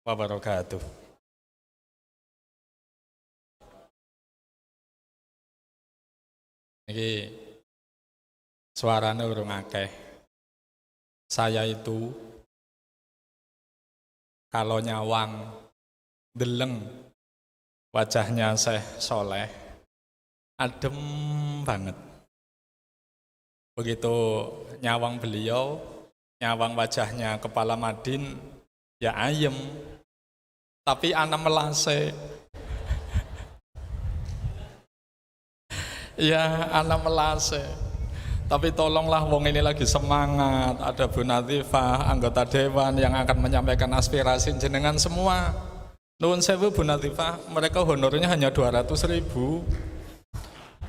wabarakatuh. Ini suaranya urung akeh. Saya itu kalau nyawang deleng wajahnya Syekh Soleh adem banget. Begitu nyawang beliau, nyawang wajahnya Kepala Madin, ya ayem. Tapi ana melase. Ya ana melase. Tapi tolonglah wong ini lagi semangat. Ada Bu Natifah, anggota dewan yang akan menyampaikan aspirasi jenengan semua. Nuwun sewu Bu Natifah, mereka honornya hanya 200.000.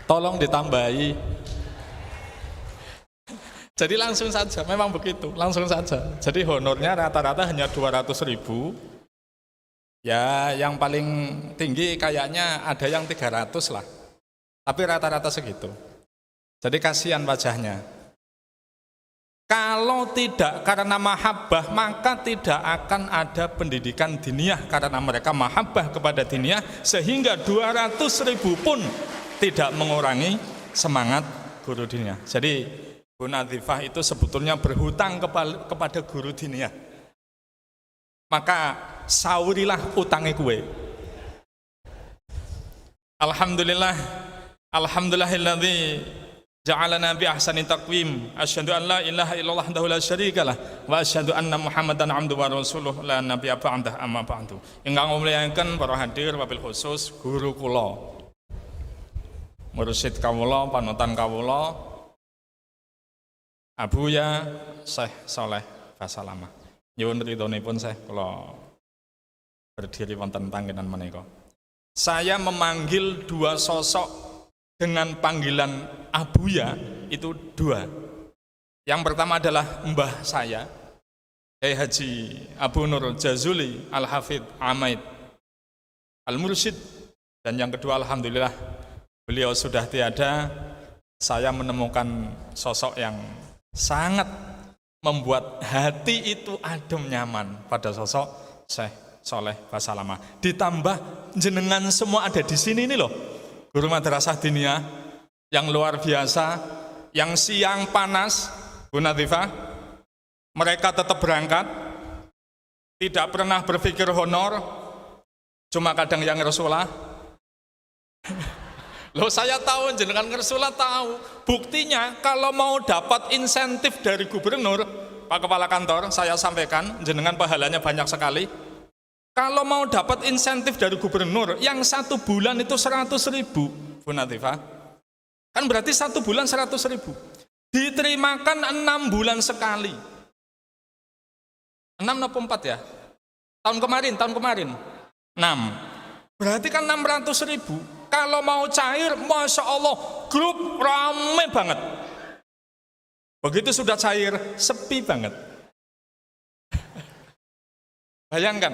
Tolong ditambahi. Jadi langsung saja, memang begitu, langsung saja. Jadi honornya rata-rata hanya 200.000. Ya, yang paling tinggi kayaknya ada yang 300 lah. Tapi rata-rata segitu. Jadi kasihan wajahnya. Kalau tidak karena mahabbah, maka tidak akan ada pendidikan diniyah karena mereka mahabbah kepada diniyah, sehingga 200.000 pun tidak mengurangi semangat guru diniyah. Jadi Bu Natifah itu sebetulnya berhutang kepada guru diniyah. Maka saurilah utangnya kue. Alhamdulillah, alhamdulillahilladzi ja'alana bi ahsani taqwim. Asyhadu an la ilaha illallah wahdahu la syarikalah wa asyhadu anna Muhammadan abduhu wa rasuluh la nabiyya ba'dah amma ba'du. Ingkang muliaken para hadir wabil khusus guru kula, mursyid kawula, panutan kawula, Abuya Syekh Soleh Basalamah. Nyuwun ridhonipun Syekh kula berdiri wonten panggenan menika. Saya memanggil dua sosok dengan panggilan Abuya itu dua. Yang pertama adalah mbah saya, Kiai Haji Abu Nur Jazuli Al-Hafidh Amaid Al-Mursyid, dan yang kedua alhamdulillah beliau sudah tiada. Saya menemukan sosok yang sangat membuat hati itu adem nyaman pada sosok Syekh Soleh Basalamah. Ditambah jenengan semua ada di sini ini loh, guru madrasah diniyah yang luar biasa, yang siang panas, Bu Natifah, mereka tetap berangkat, tidak pernah berpikir honor, cuma kadang yang Rasulullah. Loh, saya tahu jenengan Rasulullah tahu. Buktinya kalau mau dapat insentif dari gubernur, Pak Kepala Kantor, saya sampaikan jenengan pahalanya banyak sekali. Kalau mau dapat insentif dari gubernur yang 1 bulan itu 100.000, Bu Natifah, kan berarti 1 bulan 100.000. Diterimakan 6 bulan sekali. 6 atau 4 ya? Tahun kemarin 6. Berarti kan 600.000. Kalau mau cair, Masya Allah, grup rame banget. Begitu sudah cair, sepi banget. Bayangkan,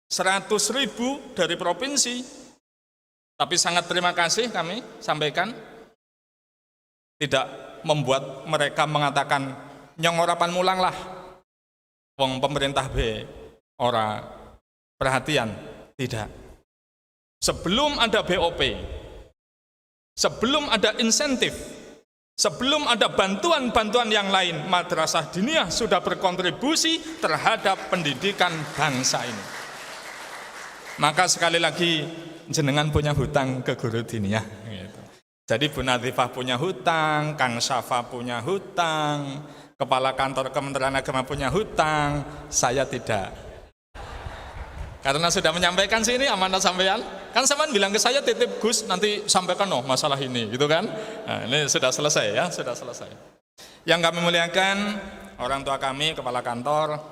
100.000 dari provinsi, tapi sangat terima kasih kami sampaikan, tidak membuat mereka mengatakan, nyong orapan mulang lah, wong pemerintah B, ora perhatian, tidak. Sebelum ada BOP, sebelum ada insentif, sebelum ada bantuan-bantuan yang lain, madrasah diniyah sudah berkontribusi terhadap pendidikan bangsa ini. Maka sekali lagi, jenengan punya hutang ke guru diniyah. Jadi Bu Natifah punya hutang, Kang Syafa punya hutang, Kepala Kantor Kementerian Agama punya hutang, saya tidak. Karena sudah menyampaikan sini amanah sampean, kan sampean bilang ke saya titip Gus nanti sampaikan masalah ini, gitu kan? Nah, ini sudah selesai ya, sudah selesai. Yang kami muliakan orang tua kami, kepala kantor,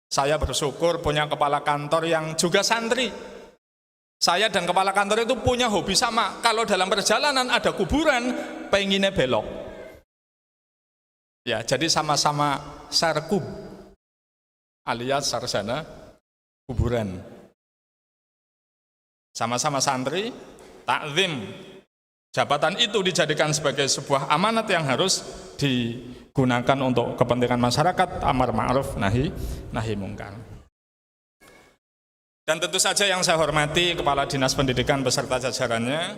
saya bersyukur punya kepala kantor yang juga santri. Saya dan kepala kantor itu punya hobi sama. Kalau dalam perjalanan ada kuburan, pengennya belok. Ya, jadi sama-sama sarkub alias sarjana kuburan. Sama-sama santri, takzim. Jabatan itu dijadikan sebagai sebuah amanat yang harus digunakan untuk kepentingan masyarakat, amar ma'ruf nahi mungkar. Dan tentu saja yang saya hormati Kepala Dinas Pendidikan beserta jajarannya,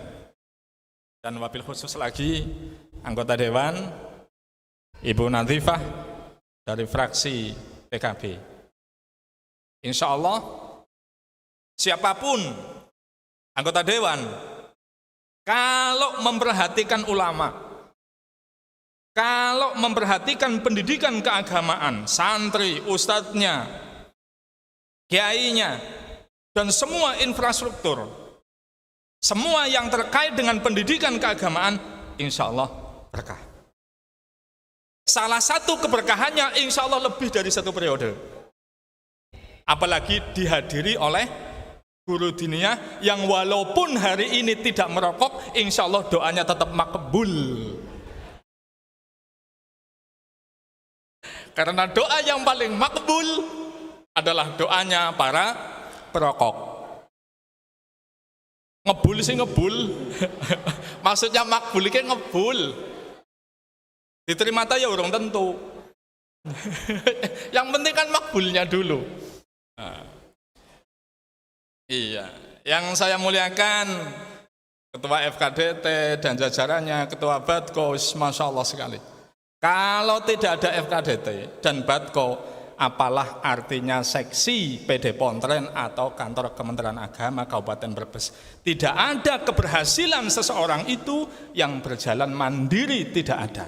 dan wabil khusus lagi anggota Dewan Ibu Nadhifah dari fraksi PKB. Insya Allah siapapun anggota Dewan, kalau memperhatikan ulama, kalau memperhatikan pendidikan keagamaan, santri, ustadznya, kiainya, dan semua infrastruktur, semua yang terkait dengan pendidikan keagamaan, insya Allah berkah. Salah satu keberkahannya insya Allah lebih dari 1 periode. Apalagi dihadiri oleh guru diniyah yang walaupun hari ini tidak merokok, insya Allah doanya tetap makbul. Karena doa yang paling makbul adalah doanya para perokok. Ngebul sih ngebul. Maksudnya makbul itu ngebul. Diterima ta ya urung tentu. Yang penting kan makbulnya dulu. Nah, iya, yang saya muliakan Ketua FKDT dan jajarannya, Ketua Badko, Masya Allah sekali. Kalau tidak ada FKDT dan Badko, apalah artinya seksi PD Pontren atau kantor Kementerian Agama Kabupaten Brebes. Tidak ada keberhasilan seseorang itu yang berjalan mandiri, tidak ada.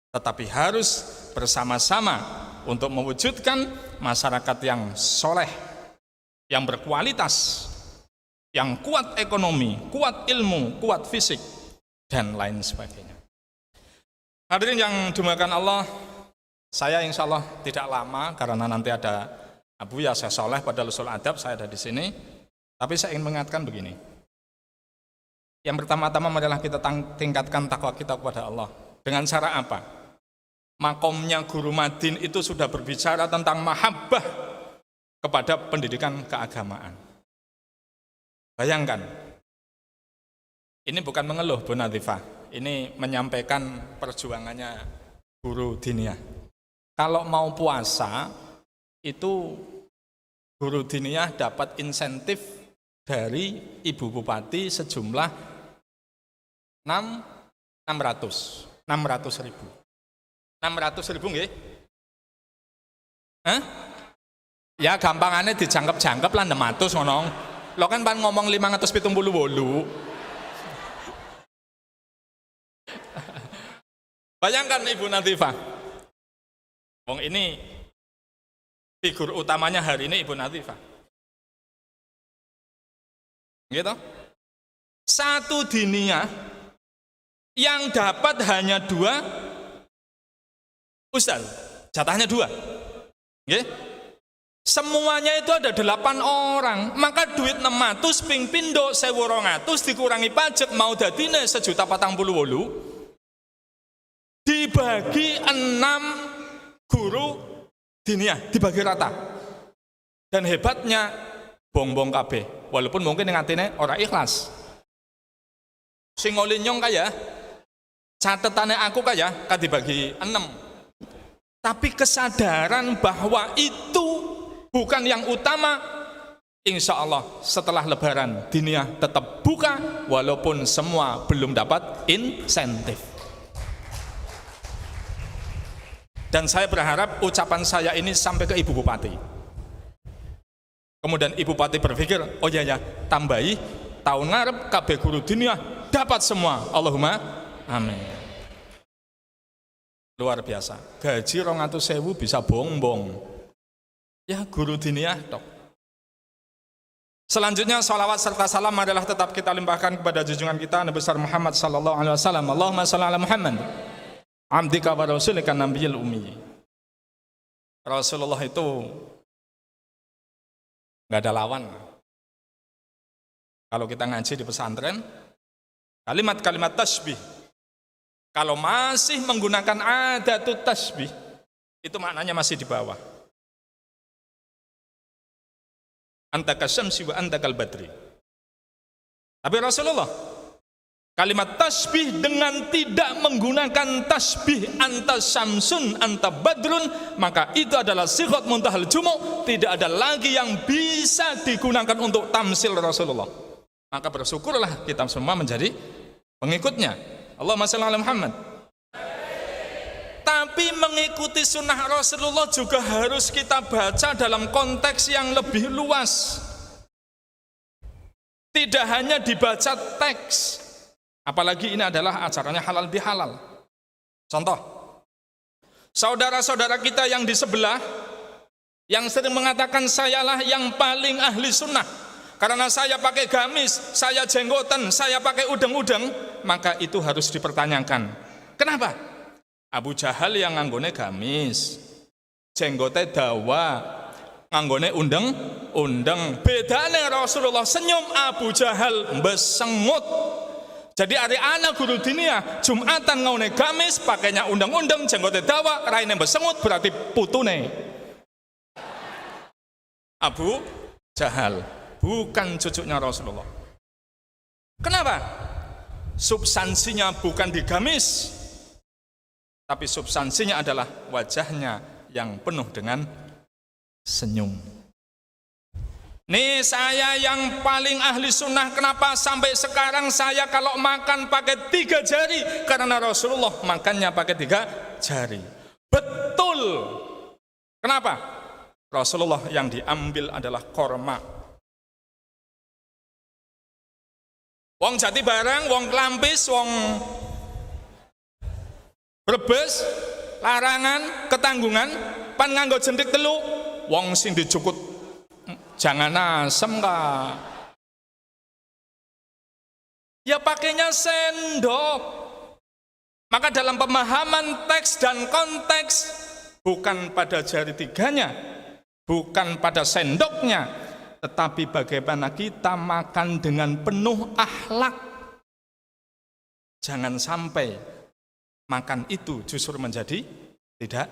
Tetapi harus bersama-sama untuk mewujudkan masyarakat yang soleh, yang berkualitas, yang kuat ekonomi, kuat ilmu, kuat fisik, dan lain sebagainya. Hadirin yang dimuliakan Allah, saya insya Allah tidak lama karena nanti ada Abu ya saya soleh pada usul adab, saya ada di sini. Tapi saya ingin mengingatkan begini. Yang pertama-tama marilah kita tingkatkan takwa kita kepada Allah. Dengan cara apa? Makomnya Guru Madin itu sudah berbicara tentang mahabbah kepada pendidikan keagamaan. Bayangkan, ini bukan mengeluh Bu Nadhifah, ini menyampaikan perjuangannya guru diniyah. Kalau mau puasa, itu guru diniyah dapat insentif dari Ibu Bupati sejumlah 600 ribu. 600 ribu nggih? Hah? Ya gampangannya dijangkep-jangkep lah 600 ngono. Lo kan pan ngomong 578. Bayangkan Ibu Nadhifah. Wong ini figur utamanya hari ini Ibu Nadhifah. Gitu? Satu diniyah yang dapat hanya 2 ustaz, jatahnya 2. Nggih? Semuanya itu ada 8 orang, maka duit 600 ping pindho 1.200 dikurangi pajak mau dadine 1.048 dibagi 6 guru diniyah, dibagi rata. Dan hebatnya bongbong kabeh, walaupun mungkin yang atine ora ikhlas. Sing ngolinyong kaya catetane aku kaya dibagi 6. Tapi kesadaran bahwa itu bukan yang utama, insya Allah setelah Lebaran diniyah tetap buka walaupun semua belum dapat insentif. Dan saya berharap ucapan saya ini sampai ke Ibu Bupati. Kemudian Ibu Bupati berpikir, oh ya tambahi tahun ngarep kabeh guru diniyah dapat semua. Allahumma amin. Luar biasa, gaji 200.000 bisa bongbong. Ya guru diniyah tok. Selanjutnya salawat serta salam adalah tetap kita limpahkan kepada junjungan kita Nabi besar Muhammad sallallahu alaihi wasallam. Allahumma shalli ala Muhammad abdika wa rasulika nabiyil ummi. Rasulullah itu enggak ada lawan. Kalau kita ngaji di pesantren, kalimat-kalimat tasbih, kalau masih menggunakan adatut tasbih, itu maknanya masih di bawah. Anta kasyamsi wa anta kal badri. Tapi Rasulullah Kalimat tasbih dengan tidak menggunakan tasbih anta syamsun anta badrun, maka itu adalah sighat muntahal jumu', tidak ada lagi yang bisa digunakan untuk tamsil Rasulullah. Maka bersyukurlah kita semua menjadi pengikutnya. Allahumma shalli ala Muhammad. Tapi mengikuti sunnah Rasulullah juga harus kita baca dalam konteks yang lebih luas. Tidak hanya dibaca teks, apalagi ini adalah acaranya halal bihalal. Contoh, saudara-saudara kita yang di sebelah yang sering mengatakan sayalah yang paling ahli sunnah karena saya pakai gamis, saya jenggotan, saya pakai udeng-udeng, maka itu harus dipertanyakan. Kenapa? Abu Jahal yang nganggone gamis, jenggote dawa, nganggone undeng. Bedane Rasulullah senyum, Abu Jahal besengut. Jadi hari anak guru dinia Jumatan ngaune gamis, pakainya undeng-undeng, jenggote dawa, raine besengut, berarti putune Abu Jahal, bukan cucunya Rasulullah. Kenapa? Substansinya bukan di gamis, tapi substansinya adalah wajahnya yang penuh dengan senyum. Nih saya yang paling ahli sunnah, kenapa sampai sekarang saya kalau makan pakai 3 jari? Karena Rasulullah makannya pakai 3 jari. Betul. Kenapa? Rasulullah yang diambil adalah korma. Wong Jati Barang, wong Klampis, wong Brebes, Larangan, Ketanggungan, pan nganggo jentik telu, wong sing dicukut jangan asem kah? Ya pakainya sendok. Maka dalam pemahaman teks dan konteks, bukan pada jari 3-nya, bukan pada sendoknya, tetapi bagaimana kita makan dengan penuh akhlak. Jangan sampai makan itu justru menjadi tidak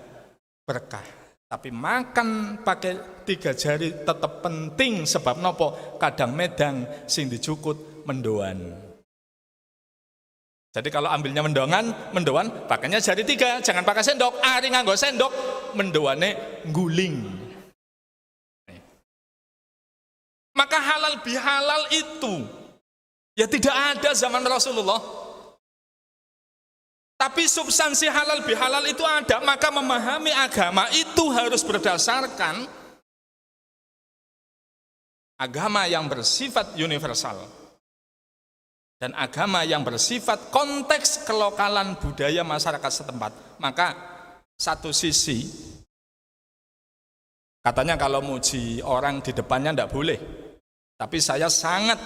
berkah. Tapi makan pakai 3 jari tetap penting, sebab nopo? Kadang medang sing dicukut mendoan. Jadi kalau ambilnya mendoan pakainya jari 3, jangan pakai sendok. Ari nganggo sendok, mendoane guling. Maka halal bihalal itu ya tidak ada zaman Rasulullah. Tapi substansi halal bihalal itu ada, maka memahami agama itu harus berdasarkan agama yang bersifat universal dan agama yang bersifat konteks kelokalan budaya masyarakat setempat. Maka satu sisi katanya kalau muji orang di depannya tidak boleh, tapi saya sangat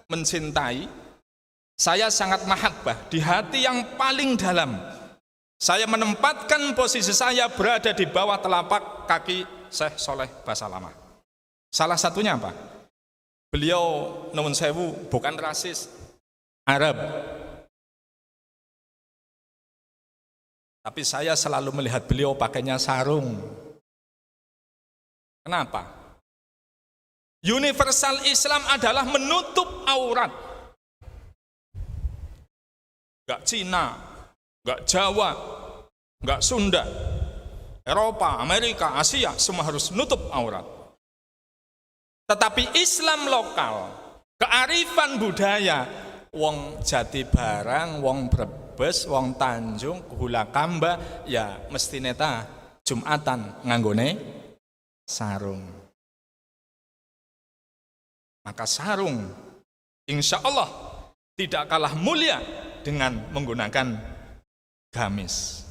mencintai, saya sangat mahabbah di hati yang paling dalam. Saya menempatkan posisi saya berada di bawah telapak kaki Syekh Soleh Basalamah. Salah satunya apa? Beliau nuwun sewu bukan rasis Arab, tapi saya selalu melihat beliau pakainya sarung. Kenapa? Universal Islam adalah menutup aurat. Gak Cina, gak Jawa, gak Sunda, Eropa, Amerika, Asia, semua harus nutup aurat. Tetapi Islam lokal, kearifan budaya, wong Jati Barang, wong Brebes, wong Tanjung, Hulakamba, ya mesti neta Jumatan nganggone sarung. Maka sarung insya Allah tidak kalah mulia dengan menggunakan gamis.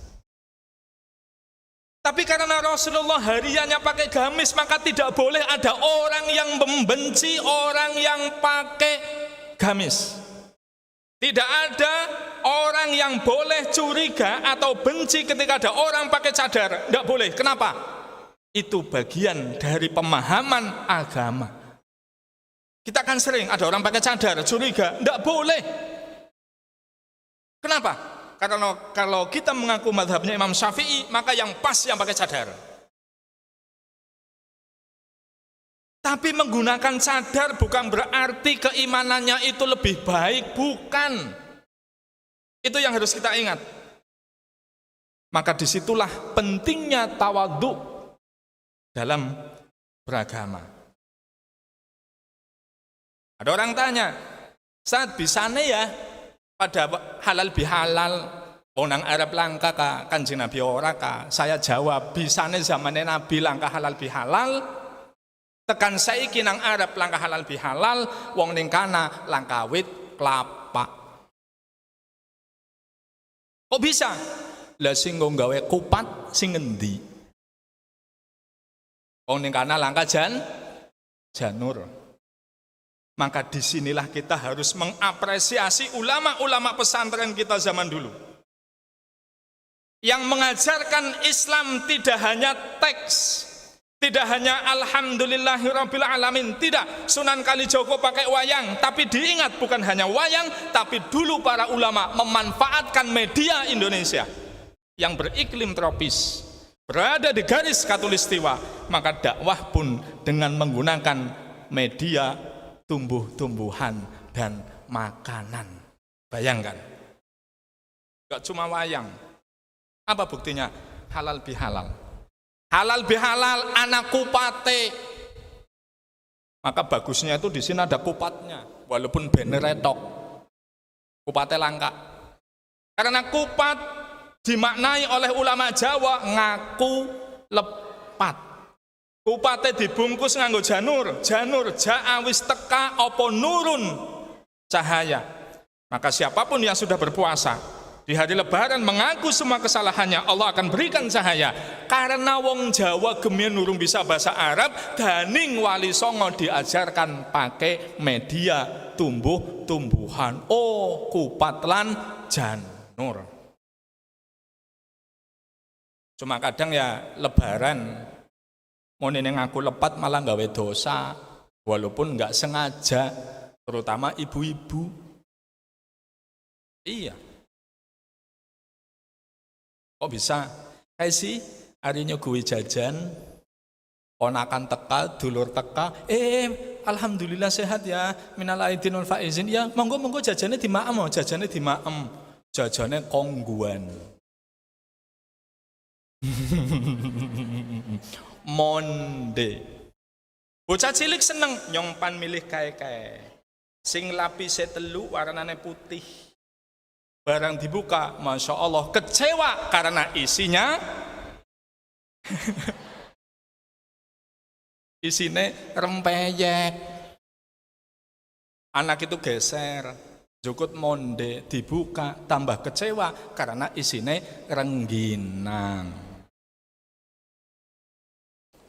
Tapi karena Rasulullah hariannya pakai gamis, maka tidak boleh ada orang yang membenci orang yang pakai gamis. Tidak ada orang yang boleh curiga atau benci ketika ada orang pakai cadar. Tidak boleh. Kenapa? Itu bagian dari pemahaman agama. Kita kan sering ada orang pakai cadar, curiga. Tidak boleh. Kenapa? Karena kalau kita mengaku mazhabnya Imam Syafi'i, maka yang pas yang pakai cadar. Tapi menggunakan cadar bukan berarti keimanannya itu lebih baik, bukan. Itu yang harus kita ingat. Maka disitulah pentingnya tawadhu dalam beragama. Ada orang tanya, saat bisane ya pada halal bihalal, nang Arab langka ka Kanjeng Nabi ora ka. Saya jawab, bisane zamane Nabi langka halal bihalal, tekan saiki nang Arab langka halal bihalal, wong ning kana langka wit kelapa. Kok bisa? Lah sing nggawe kupat sing ngendi? Wong ning kana langka janur. Maka disinilah kita harus mengapresiasi ulama-ulama pesantren kita zaman dulu. Yang mengajarkan Islam tidak hanya teks, tidak hanya alhamdulillahirabbil alamin, tidak. Sunan Kalijogo pakai wayang, tapi diingat bukan hanya wayang, tapi dulu para ulama memanfaatkan media Indonesia yang beriklim tropis, berada di garis khatulistiwa, maka dakwah pun dengan menggunakan media tumbuh-tumbuhan dan makanan. Bayangkan, gak cuma wayang. Apa buktinya? Halal bihalal. Halal bihalal anak kupate. Maka bagusnya itu di sini ada kupatnya, walaupun banner tok. Kupate langka. Karena kupat dimaknai oleh ulama Jawa ngaku lepat. Kupate dibungkus nganggo janur ja'awis teka opo nurun cahaya. Maka siapapun yang sudah berpuasa di hari lebaran mengaku semua kesalahannya, Allah akan berikan cahaya. Karena wong Jawa gemien nurung bisa bahasa Arab, daning Wali Songo diajarkan pakai media tumbuh-tumbuhan. Oh, kupat lan janur. Cuma kadang ya lebaran mau neneng aku lepat malah gawe dosa, walaupun nggak sengaja, terutama ibu-ibu. Iya. Kok bisa? Kayak sih harinya gue jajan, ponakan teka, dulur teka, alhamdulillah sehat ya, minal aidin wal faizin. Ya, monggo jajannya dimaem, jajannya kongguan. Monde. Bocah cilik seneng nyongpan milih kae-kae. Sing lapise telu warnane putih. Barang dibuka, Masya Allah, kecewa karena isinya rempeyek. Anak itu geser, jukut monde, dibuka, tambah kecewa karena isinya rengginang.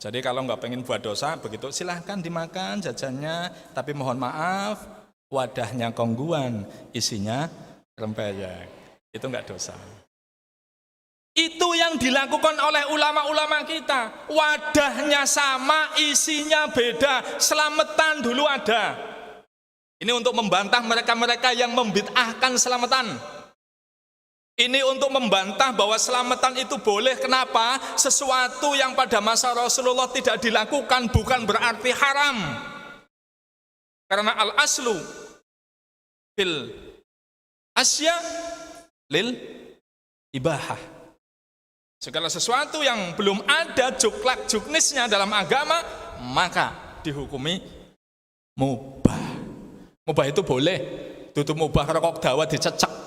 Jadi kalau nggak pengen buat dosa, begitu silahkan dimakan jajannya, tapi mohon maaf, wadahnya kongguan, isinya rempeyek. Itu nggak dosa. Itu yang dilakukan oleh ulama-ulama kita. Wadahnya sama, isinya beda. Selamatan dulu ada. Ini untuk membantah mereka-mereka yang membid'ahkan selamatan. Ini untuk membantah bahwa selamatan itu boleh. Kenapa? Sesuatu yang pada masa Rasulullah tidak dilakukan bukan berarti haram. Karena al-aslu fil asya lil ibahah. Segala sesuatu yang belum ada juklak juknisnya dalam agama, maka dihukumi mubah. Mubah itu boleh. Tutup mubah rokok dawa dicecek.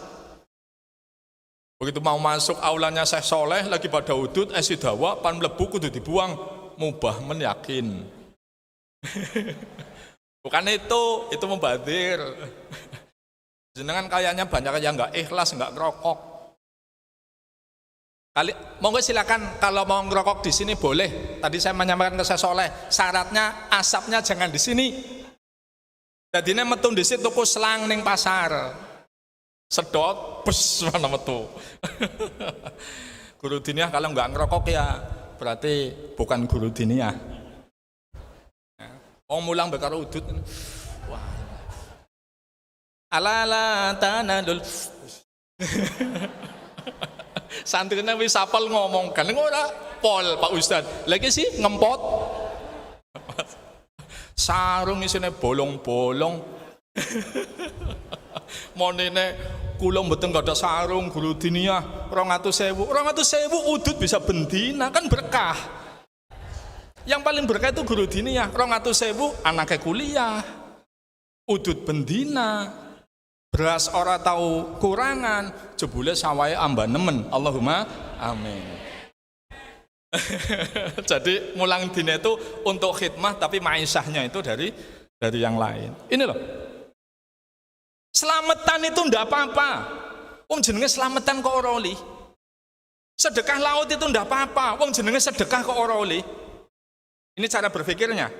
Begitu mau masuk aulanya Syekh Soleh lagi pada udut esi dawa pan mlebu kudu dibuang, mubah men yakin. Bukan itu mubadir. Jenengan kayaknya banyak yang enggak ikhlas, enggak ngerokok. Monggo silakan kalau mau ngerokok di sini boleh. Tadi saya menyampaikan ke Syekh Soleh, syaratnya asapnya jangan di sini. Jadinya metu dhisik tuku selang ning pasar. Sedot, bes mana metu. Guru diniyah kalau nggak ngerokok ya berarti bukan guru diniyah. Oh mulang bekar udut. Wah. Alala tanadul. Santrine wis apal ngomong kan ora pol Pak Ustad. Lagi sih ngempot. Sarung isine bolong-bolong. Monene kula mboten ada sarung guru diniyah 200.000 udut bisa bendina kan berkah. Yang paling berkah itu guru diniyah 200.000 anaknya kuliah, udut bendina, beras ora tahu kurangan, jebule sawahe ambanemen. Allahumma amin. Jadi mulang dina itu untuk khidmah tapi maisahnya itu dari yang lain. Ini loh. Selamatan itu ndak apa-apa. Wong jenenge selamatan kok ora oli. Sedekah laut itu ndak apa-apa. Wong jenenge sedekah kok ora oli. Ini cara berpikirnya.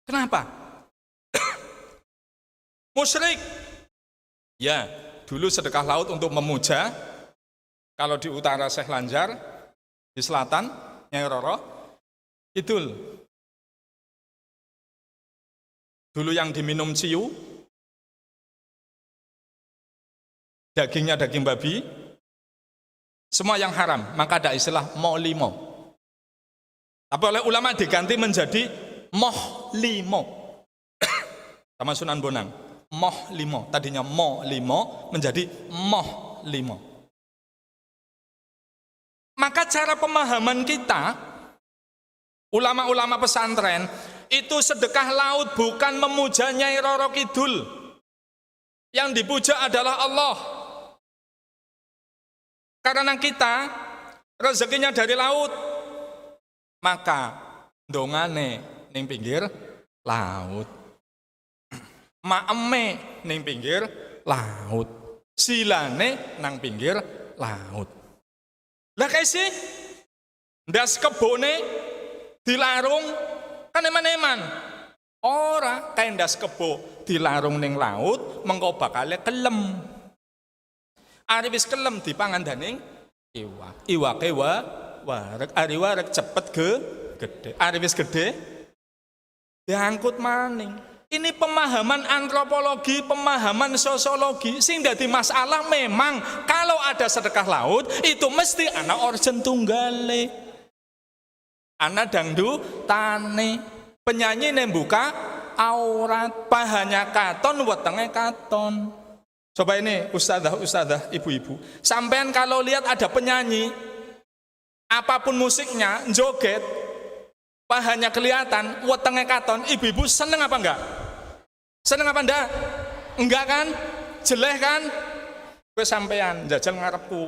Kenapa? Musyrik. Ya, dulu sedekah laut untuk memuja. Kalau di utara Syekh Lanjar, di selatan Nyai Roro, Kidul. Dulu yang diminum ciu, dagingnya daging babi, semua yang haram, maka ada istilah mo'limo. Tapi oleh ulama diganti menjadi moh-limo. Sama Sunan Bonang. Moh-limo. Tadinya mo-limo menjadi moh-limo. Maka cara pemahaman kita, ulama-ulama pesantren, itu sedekah laut bukan memuja Nyai Roro Kidul. Yang dipuja adalah Allah. Karena kita rezekinya dari laut, maka dongane ning pinggir laut, maeme ning pinggir laut, silane nang pinggir laut. Lah kaisi ndas kebone dilarung kan eman-eman. Ora kae ndas kebo dilarung ning laut mengko bakale kelem. Ari wis kelem dipangan daning iwak. Iwake wareg, ari wareg cepet gede. Ari wis gede diangkut maning. Ini pemahaman antropologi, pemahaman sosiologi sing dadi masalah. Memang kalau ada sedekah laut itu mesti ana orjen tunggale. Ana dangdutane, penyanyi nembuka aurat, pahanya katon, wetenge katon. Coba ini ustadzah, ibu-ibu. Sampean kalau lihat ada penyanyi, apapun musiknya, joget, pahanya kelihatan, wetenge katon, ibu-ibu seneng apa enggak? Seneng apa enggak? Enggak kan? Jeleh kan? Kowe sampean jajal ngarepku.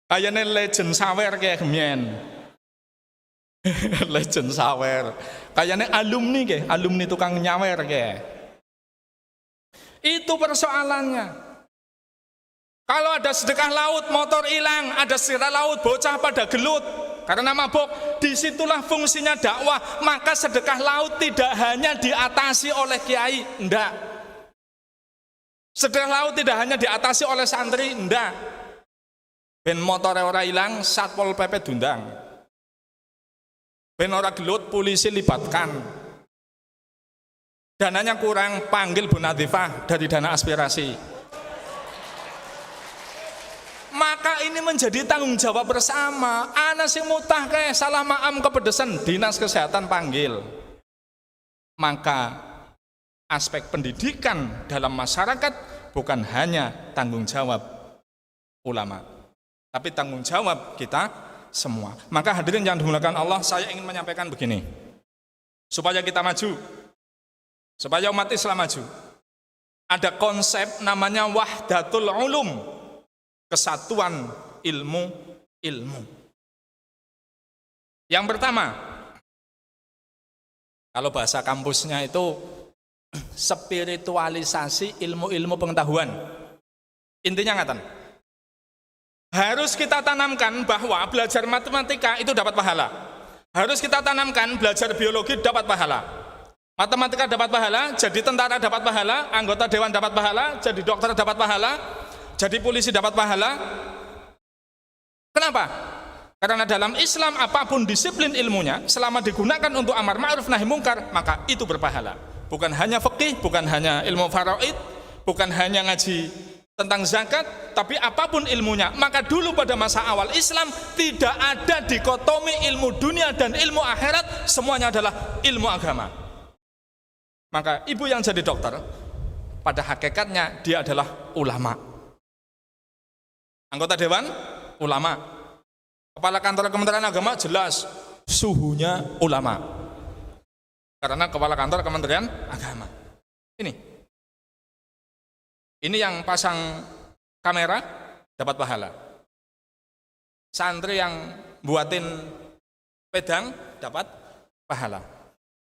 Kayane legend sawer kayak gemien. Legend sawer. Kayane alumni kayak, alumni tukang nyawer kayak. Itu persoalannya. Kalau ada sedekah laut, motor hilang, ada sedekah laut, bocah pada gelut karena mabuk, disitulah fungsinya dakwah. Maka sedekah laut tidak hanya diatasi oleh kiai, enggak. Sedekah laut tidak hanya diatasi oleh santri, enggak. Ben motor ora hilang, Satpol PP diundang. Ben ora gelut, polisi libatkan. Dananya kurang, panggil Bu Nadifah dari dana aspirasi. Maka ini menjadi tanggung jawab bersama. Ana sing mutah kae salah maam kepedesan, dinas kesehatan panggil. Maka aspek pendidikan dalam masyarakat bukan hanya tanggung jawab ulama, tapi tanggung jawab kita semua. Maka hadirin yang dimuliakan Allah, saya ingin menyampaikan begini. Supaya kita maju, supaya umat Islam maju, ada konsep namanya wahdatul ulum, kesatuan ilmu. Yang pertama, kalau bahasa kampusnya itu spiritualisasi ilmu-ilmu pengetahuan. Intinya ngaten, harus kita tanamkan bahwa belajar matematika itu dapat pahala. Harus kita tanamkan belajar biologi dapat pahala. Matematika dapat pahala, jadi tentara dapat pahala, anggota dewan dapat pahala, jadi dokter dapat pahala, jadi polisi dapat pahala. Kenapa? Karena dalam Islam apapun disiplin ilmunya, selama digunakan untuk amar ma'ruf nahi mungkar, maka itu berpahala. Bukan hanya fikih, bukan hanya ilmu faraid, bukan hanya ngaji tentang zakat, tapi apapun ilmunya. Maka dulu pada masa awal Islam tidak ada dikotomi ilmu dunia dan ilmu akhirat, semuanya adalah ilmu agama. Maka ibu yang jadi dokter, pada hakikatnya dia adalah ulama. Anggota dewan, ulama. Kepala kantor Kementerian Agama jelas suhunya ulama. Karena kepala kantor Kementerian Agama. Ini yang pasang kamera dapat pahala. Santri yang buatin pedang dapat pahala.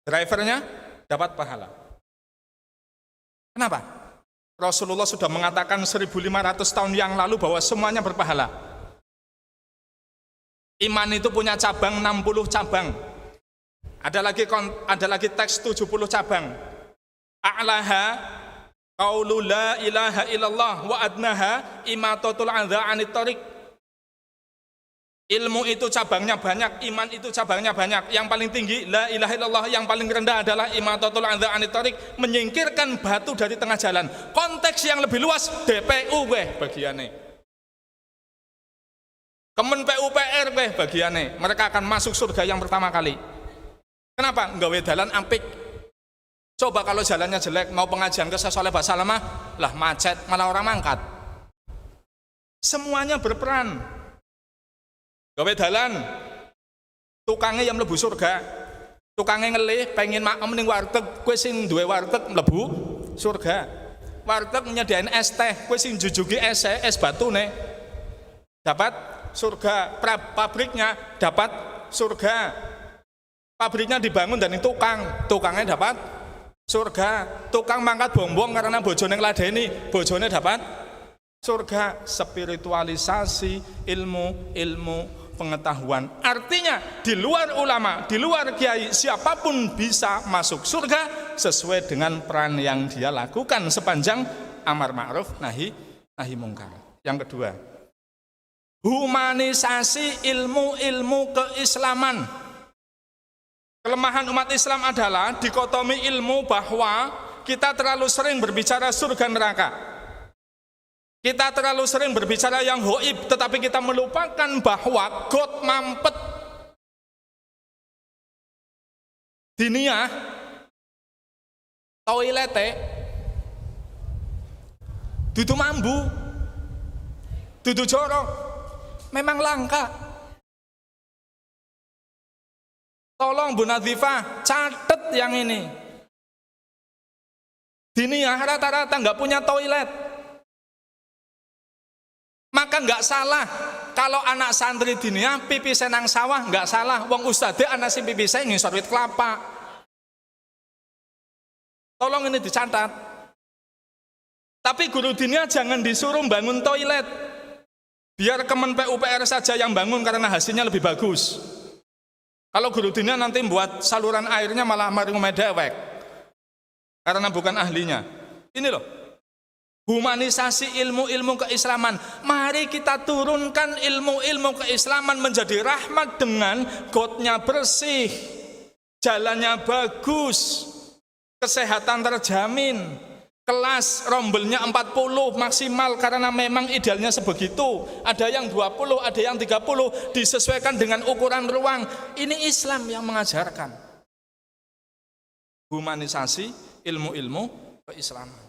Drivernya dapat pahala. Kenapa? Rasulullah sudah mengatakan 1500 tahun yang lalu bahwa semuanya berpahala. Iman itu punya cabang 60 cabang. Ada lagi teks 70 cabang. A'laha qaulu la ilaha illallah wa adnaha imatatul adza anit thariq. Ilmu itu cabangnya banyak, iman itu cabangnya banyak. Yang paling tinggi la ilaha illallah, yang paling rendah adalah imatatul adza anit thariq, menyingkirkan batu dari tengah jalan. Konteks yang lebih luas DPU bagiane. Kemen PUPR bagiane. Mereka akan masuk surga yang pertama kali. Kenapa? Nggawe dalan apik. Coba kalau jalannya jelek, mau pengajian ke Soleh Basalamah, lah macet, malah orang mangkat. Semuanya berperan. Gawe dalan, tukangnya yang mlebu surga, tukangnya ngelih, pengen maem ning warteg, kowe sing duwe warteg mlebu surga. Warteg nyediain es teh, kowe sing jujugi es batune dapat surga. Pabriknya dapat surga. Pabriknya dibangun dan tukangnya dapat surga. Tukang mangkat bombong karena bojone ngladeni, bojone dapat surga. Spiritualisasi, ilmu pengetahuan. Artinya di luar ulama, di luar kiai, siapapun bisa masuk surga sesuai dengan peran yang dia lakukan sepanjang amar ma'ruf nahi mungkar. Yang kedua, humanisasi ilmu keislaman. Kelemahan umat Islam adalah dikotomi ilmu bahwa kita terlalu sering berbicara surga neraka. Kita terlalu sering berbicara yang hoib, tetapi kita melupakan bahwa got mampet dinia toilete dudu mambu, dudu jorok, memang langka. Tolong Bu Nadhifah catet yang ini. Dinia rata-rata nggak punya toilet. Maka nggak salah kalau anak santri dinia pipi senang sawah, nggak salah. Wong ustadz anak si pipi saya ngisor wit kelapa. Tolong ini dicatat. Tapi guru dinia jangan disuruh bangun toilet. Biar Kemen PUPR saja yang bangun karena hasilnya lebih bagus. Kalau guru dinia nanti buat saluran airnya malah maringume dewek. Karena bukan ahlinya. Ini loh. Humanisasi ilmu keislaman. Mari kita turunkan ilmu keislaman menjadi rahmat dengan gotnya bersih, jalannya bagus, kesehatan terjamin, kelas rombelnya 40 maksimal karena memang idealnya sebegitu. Ada yang 20, ada yang 30, disesuaikan dengan ukuran ruang. Ini Islam yang mengajarkan. Humanisasi ilmu keislaman.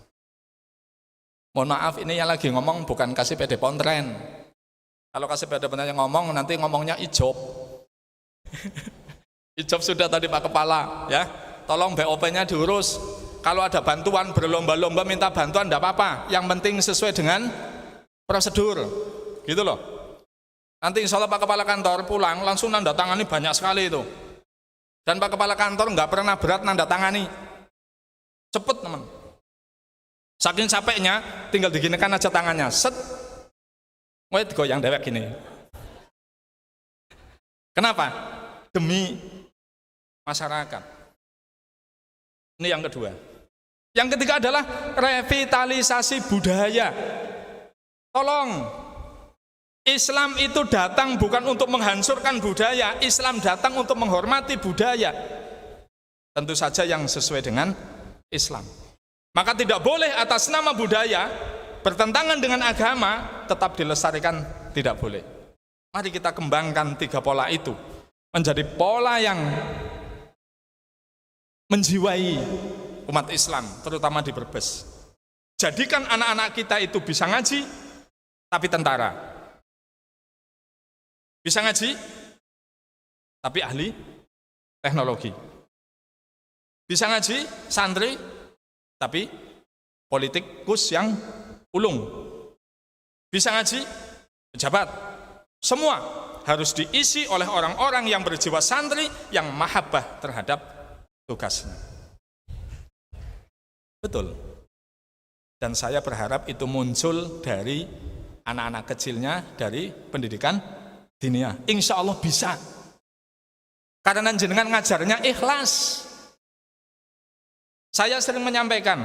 Mohon maaf, ini yang lagi ngomong bukan kasih PD Pontren. Kalau kasih PD Pontren yang ngomong, nanti ngomongnya ijob. Ijob sudah tadi Pak Kepala, ya. Tolong BOP-nya diurus. Kalau ada bantuan berlomba-lomba minta bantuan enggak apa-apa. Yang penting sesuai dengan prosedur. Gitu loh. Nanti insya Allah Pak Kepala Kantor pulang langsung nanda tangani banyak sekali itu. Dan Pak Kepala Kantor enggak pernah berat nanda tangani. Cepet teman. Saking capeknya, tinggal diginikan aja tangannya, set, mau digoyang dewek gini. Kenapa? Demi masyarakat. Ini yang kedua. Yang ketiga adalah revitalisasi budaya. Tolong, Islam itu datang bukan untuk menghancurkan budaya, Islam datang untuk menghormati budaya. Tentu saja yang sesuai dengan Islam. Maka tidak boleh atas nama budaya bertentangan dengan agama tetap dilestarikan, tidak boleh. Mari kita kembangkan 3 pola itu menjadi pola yang menjiwai umat Islam, terutama di Brebes. Jadikan anak-anak kita itu bisa ngaji, tapi tentara. Bisa ngaji, tapi ahli teknologi. Bisa ngaji, santri, tapi politikus yang ulung. Bisa ngaji, pejabat. Semua harus diisi oleh orang-orang yang berjiwa santri, yang mahabbah terhadap tugasnya. Betul. Dan saya berharap itu muncul dari anak-anak kecilnya, dari pendidikan diniyah. Insya Allah bisa. Karena jenengan ngajarnya ikhlas. Saya sering menyampaikan,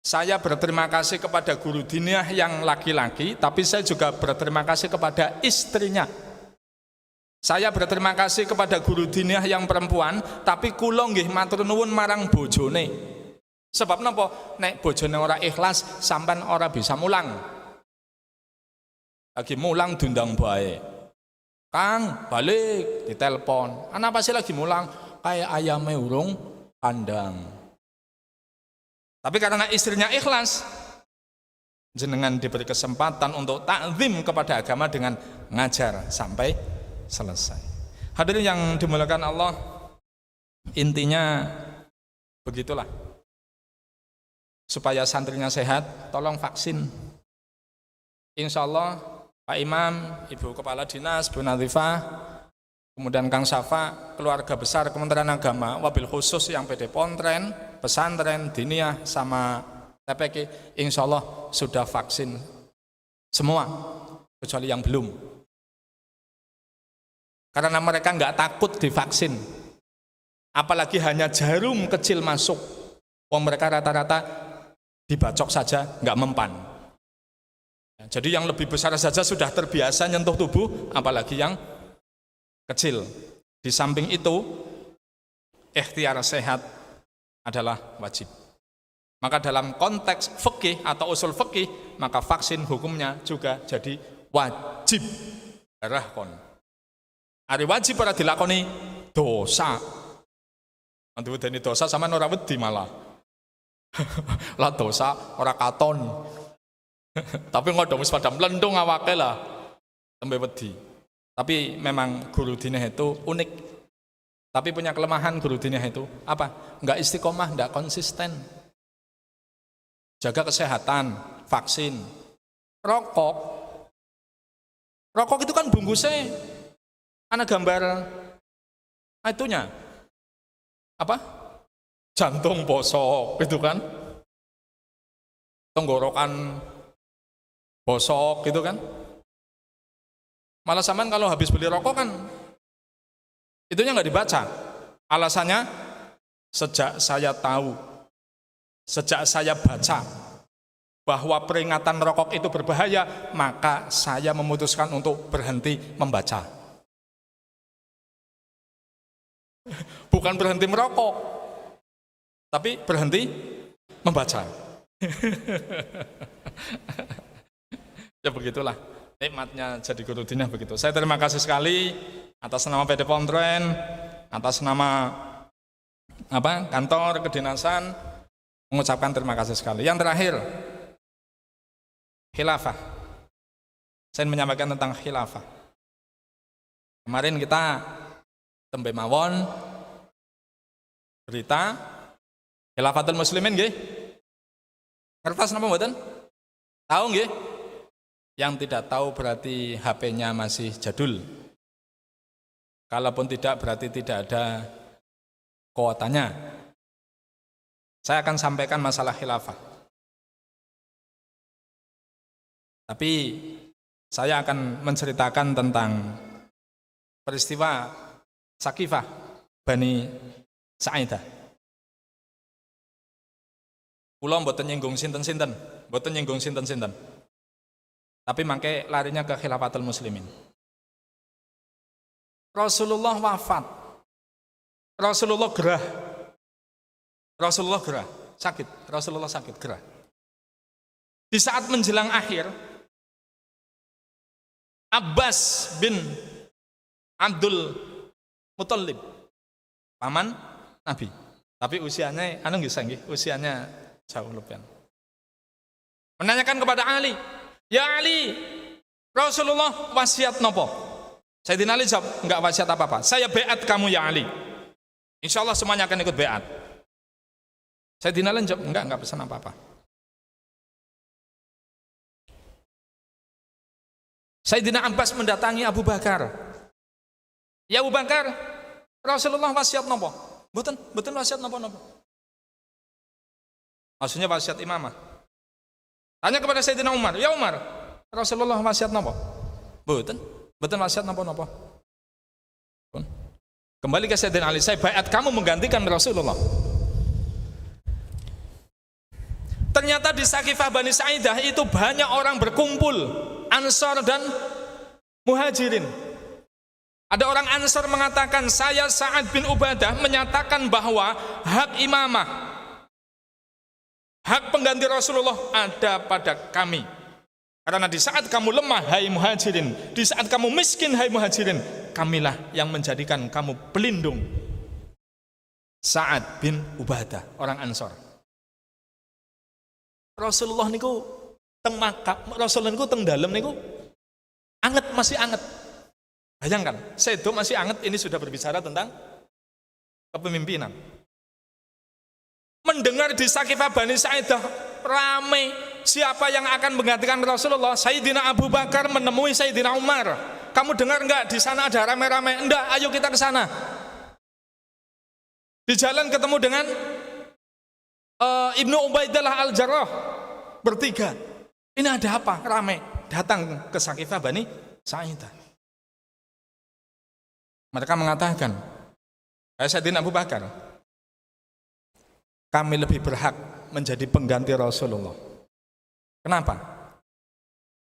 saya berterima kasih kepada guru diniyah yang laki-laki, tapi saya juga berterima kasih kepada istrinya. Saya berterima kasih kepada guru diniyah yang perempuan, tapi kula nggih matur nuwun marang bojone. Sebab napa? Nek bojone ora ikhlas, sampean ora bisa mulang. Lagi mulang diundang bae. Kang, balik, ditelepon. Apa sih lagi mulang? Kayak ayame urung kandang. Tapi karena istrinya ikhlas, jenengan diberi kesempatan untuk takzim kepada agama dengan ngajar sampai selesai. Hadirin yang dimuliakan Allah, intinya begitulah. Supaya santrinya sehat, tolong vaksin. Insya Allah Pak Imam, Ibu Kepala Dinas, Bu Nazifah, kemudian Kang Safa, keluarga besar Kementerian Agama, wabil khusus yang PD Pontren, pesantren, diniyah, sama TPK, insya Allah sudah vaksin semua, kecuali yang belum. Karena mereka nggak takut divaksin, apalagi hanya jarum kecil masuk. Mereka rata-rata dibacok saja, nggak mempan. Jadi yang lebih besar saja sudah terbiasa nyentuh tubuh, apalagi yang kecil. Di samping itu, ikhtiar sehat adalah wajib. Maka dalam konteks fikih atau usul fikih, maka vaksin hukumnya juga jadi wajib. Rahkon. Ari wajib ora dilakoni dosa. Nanti wedeni dosa sama ora wedi malah. Lah dosa ora katon. Tapi ngono wis pada mlendung awake lah. Tembe wedi. Tapi memang guru diniyah itu unik. Tapi punya kelemahan guru diniyah itu apa? Enggak istiqomah, enggak konsisten. Jaga kesehatan, vaksin, rokok. Rokok itu kan bungkusnya ada gambar itunya. Apa? Jantung bosok gitu kan. Tenggorokan bosok gitu kan. Malah sampean kalau habis beli rokok kan itunya nggak dibaca. Alasannya sejak saya tahu, sejak saya baca bahwa peringatan rokok itu berbahaya, maka saya memutuskan untuk berhenti membaca. Bukan berhenti merokok, tapi berhenti membaca. Ya begitulah. Nikmatnya jadi guru diniyah begitu. Saya terima kasih sekali atas nama PD Pontren, atas nama kantor kedinasan, mengucapkan terima kasih sekali. Yang terakhir, khilafah. Saya menyampaikan tentang khilafah. Kemarin kita tembe mawon berita Khilafatul Muslimin nggih. Kertas napa mboten? Tahu nggih? Yang tidak tahu berarti HP-nya masih jadul. Kalaupun tidak berarti tidak ada kuotanya. Saya akan sampaikan masalah khilafah. Tapi saya akan menceritakan tentang peristiwa Sakifah Bani Sa'idah. Kula mboten nyinggung sinten-sinten, mboten nyinggung sinten-sinten. Tapi mangke larinya ke Khilafatul Muslimin. Rasulullah wafat. Rasulullah gerah. Rasulullah gerah, sakit. Rasulullah sakit, gerah. Di saat menjelang akhir, Abbas bin Abdul Muthalib, paman Nabi. Tapi usianya nggih usianya jauh lebihan. menanyakan kepada Ali, "Ya Ali, Rasulullah wasiat nopo?" Sayyidina Ali jawab, "Enggak wasiat apa-apa. Saya beat kamu ya Ali. Insya Allah semuanya akan ikut beat." Sayyidina Ali jawab, "Enggak pesan apa-apa." Sayyidina Abbas mendatangi Abu Bakar. "Ya Abu Bakar, Rasulullah wasiat nopo?" Betul wasiat nopo. Maksudnya wasiat imamah. Tanya kepada Sayyidina Umar, "Ya Umar, Rasulullah wasiat nopo?" Betul wasiat nopo. Kembali ke Sayyidina Ali, "Saya baiat kamu menggantikan Rasulullah." Ternyata di Saqifah Bani Sa'idah itu banyak orang berkumpul, Ansar dan Muhajirin. Ada orang Ansar mengatakan, "Saya Sa'ad bin Ubadah menyatakan bahwa hak imamah, hak pengganti Rasulullah ada pada kami. Karena di saat kamu lemah, hai Muhajirin, di saat kamu miskin, hai Muhajirin, kamilah yang menjadikan kamu pelindung." Sa'ad bin Ubadah, orang Ansar. Rasulullah niku teng makam, Rasulullah niku teng dalem niku masih anget. Bayangkan, sedo masih anget, ini sudah berbicara tentang kepemimpinan. Mendengar di Saqifah Bani Sa'idah ramai siapa yang akan menggantikan Rasulullah. Sayyidina Abu Bakar menemui Sayyidina Umar. "Kamu dengar enggak di sana ada ramai-ramai?" "Enggak, ayo kita ke sana." Di jalan ketemu dengan Ibnu Ubaidillah Al-Jarrah bertiga. "Ini ada apa? Ramai." Datang ke Saqifah Bani Sa'idah. Mereka mengatakan, Sayyidina Abu Bakar, "Kami lebih berhak menjadi pengganti Rasulullah. Kenapa?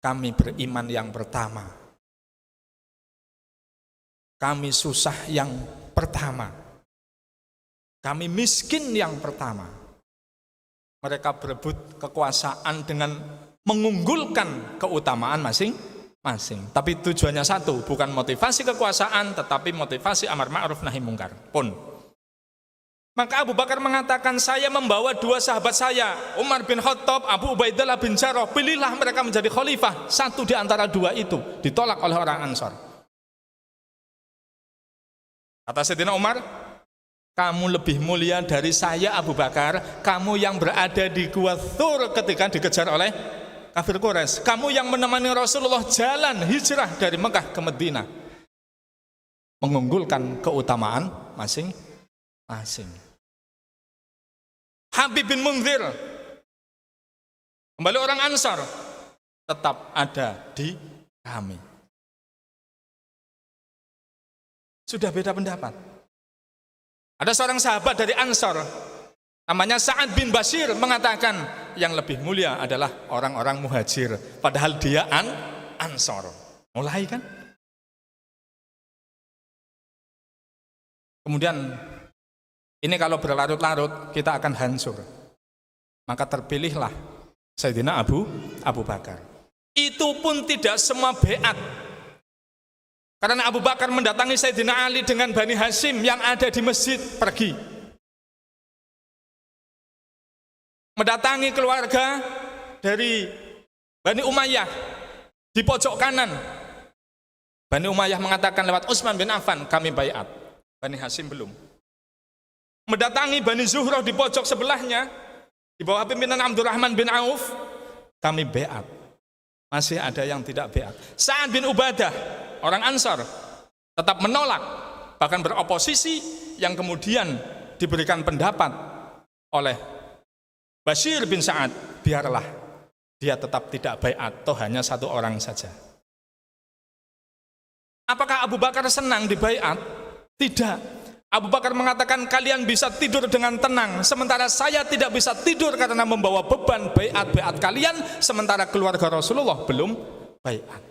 Kami beriman yang pertama. Kami susah yang pertama. Kami miskin yang pertama." Mereka berebut kekuasaan dengan mengunggulkan keutamaan masing-masing. Tapi tujuannya satu, bukan motivasi kekuasaan, tetapi motivasi amar ma'ruf nahi mungkar pun. Maka Abu Bakar mengatakan, "Saya membawa dua sahabat saya, Umar bin Khattab, Abu Ubaidillah bin Jarrah. Pilihlah mereka menjadi khalifah." Satu di antara dua itu ditolak oleh orang Ansar. Kata Sayyidina Umar, "Kamu lebih mulia dari saya Abu Bakar. Kamu yang berada di Gua Thur ketika dikejar oleh kafir Quraisy. Kamu yang menemani Rasulullah jalan hijrah dari Mekah ke Madinah." Mengunggulkan keutamaan masing-masing. Habib bin Munzir, kembali orang Ansar, tetap ada di kami. Sudah beda pendapat. Ada seorang sahabat dari Ansar, namanya Sa'ad bin Bashir, mengatakan yang lebih mulia adalah orang-orang Muhajir, padahal dia Ansar. Mulai kan? Kemudian ini kalau berlarut-larut kita akan hancur. Maka terpilihlah Sayyidina Abu Bakar. Itu pun tidak semua beat. Karena Abu Bakar mendatangi Sayyidina Ali dengan Bani Hashim yang ada di masjid, pergi. Mendatangi keluarga dari Bani Umayyah di pojok kanan. Bani Umayyah mengatakan lewat Utsman bin Affan, "Kami baiat." Bani Hashim belum. Mendatangi Bani Zuhrah di pojok sebelahnya, di bawah pimpinan Abdurrahman bin Auf, "Kami baiat." Masih ada yang tidak baiat. Sa'ad bin Ubadah, orang Ansar, tetap menolak, bahkan beroposisi, yang kemudian diberikan pendapat oleh Bashir bin Sa'ad, biarlah dia tetap tidak baiat, toh hanya satu orang saja. Apakah Abu Bakar senang dibaiat? Tidak. Abu Bakar mengatakan, "Kalian bisa tidur dengan tenang, sementara saya tidak bisa tidur karena membawa beban baiat kalian, sementara keluarga Rasulullah belum baiat."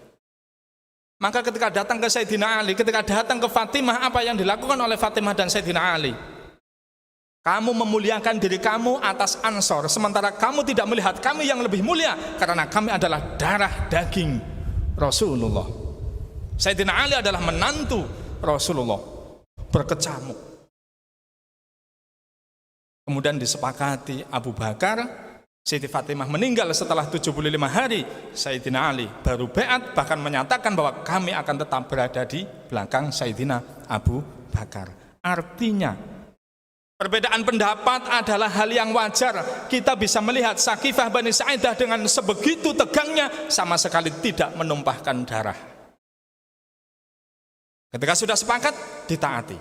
Maka ketika datang ke Sayyidina Ali, ketika datang ke Fatimah, apa yang dilakukan oleh Fatimah dan Sayyidina Ali? "Kamu memuliakan diri kamu atas Ansor, sementara kamu tidak melihat kami yang lebih mulia, karena kami adalah darah daging Rasulullah." Sayyidina Ali adalah menantu Rasulullah, berkecamuk. Kemudian disepakati Abu Bakar Siti Fatimah meninggal setelah 75 hari, Sayyidina Ali baru beat, bahkan menyatakan bahwa kami akan tetap berada di belakang Sayyidina Abu Bakar. Artinya perbedaan pendapat adalah hal yang wajar. Kita bisa melihat Sakifah Bani Sa'idah dengan sebegitu tegangnya sama sekali tidak menumpahkan darah. Ketika sudah sepakat, ditaati.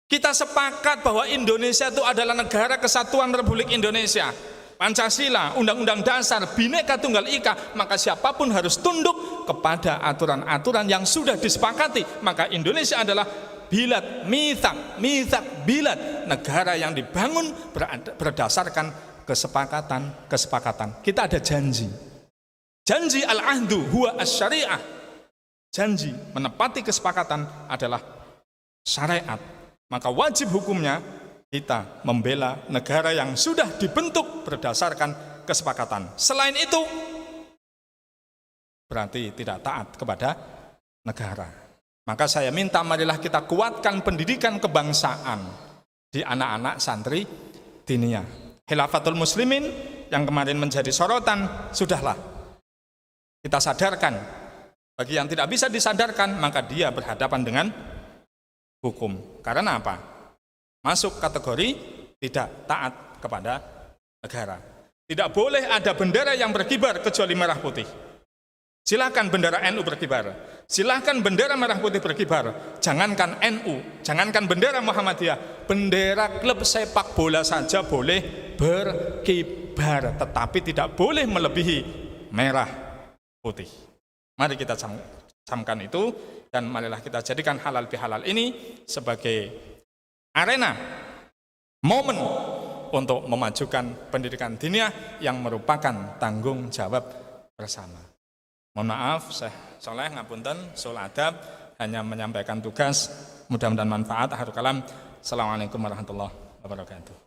Kita sepakat bahwa Indonesia itu adalah negara kesatuan Republik Indonesia. Pancasila, Undang-Undang Dasar, Bhinneka Tunggal Ika, maka siapapun harus tunduk kepada aturan-aturan yang sudah disepakati. Maka Indonesia adalah bilad, mithaq bilad, negara yang dibangun berdasarkan kesepakatan. Kita ada janji. Janji al-ahdu huwa as-syariah. Janji menepati kesepakatan adalah syariat. Maka wajib hukumnya kita membela negara yang sudah dibentuk berdasarkan kesepakatan. Selain itu, berarti tidak taat kepada negara. Maka saya minta marilah kita kuatkan pendidikan kebangsaan di anak-anak santri diniyah. Khilafatul Muslimin yang kemarin menjadi sorotan, sudahlah kita sadarkan. Bagi yang tidak bisa disadarkan, maka dia berhadapan dengan hukum. Karena apa? Masuk kategori tidak taat kepada negara. Tidak boleh ada bendera yang berkibar kecuali merah putih. Silakan bendera NU berkibar, silakan bendera merah putih berkibar. Jangankan NU, jangankan bendera Muhammadiyah, bendera klub sepak bola saja boleh berkibar, tetapi tidak boleh melebihi merah putih. Mari kita camkan itu, dan marilah kita jadikan halal bihalal ini sebagai arena, momen untuk memajukan pendidikan diniyah yang merupakan tanggung jawab bersama. Mohon maaf, Syekh Soleh ngapunten, sul adab, hanya menyampaikan tugas, mudah-mudahan manfaat. Akhirul kalam, assalamualaikum warahmatullahi wabarakatuh.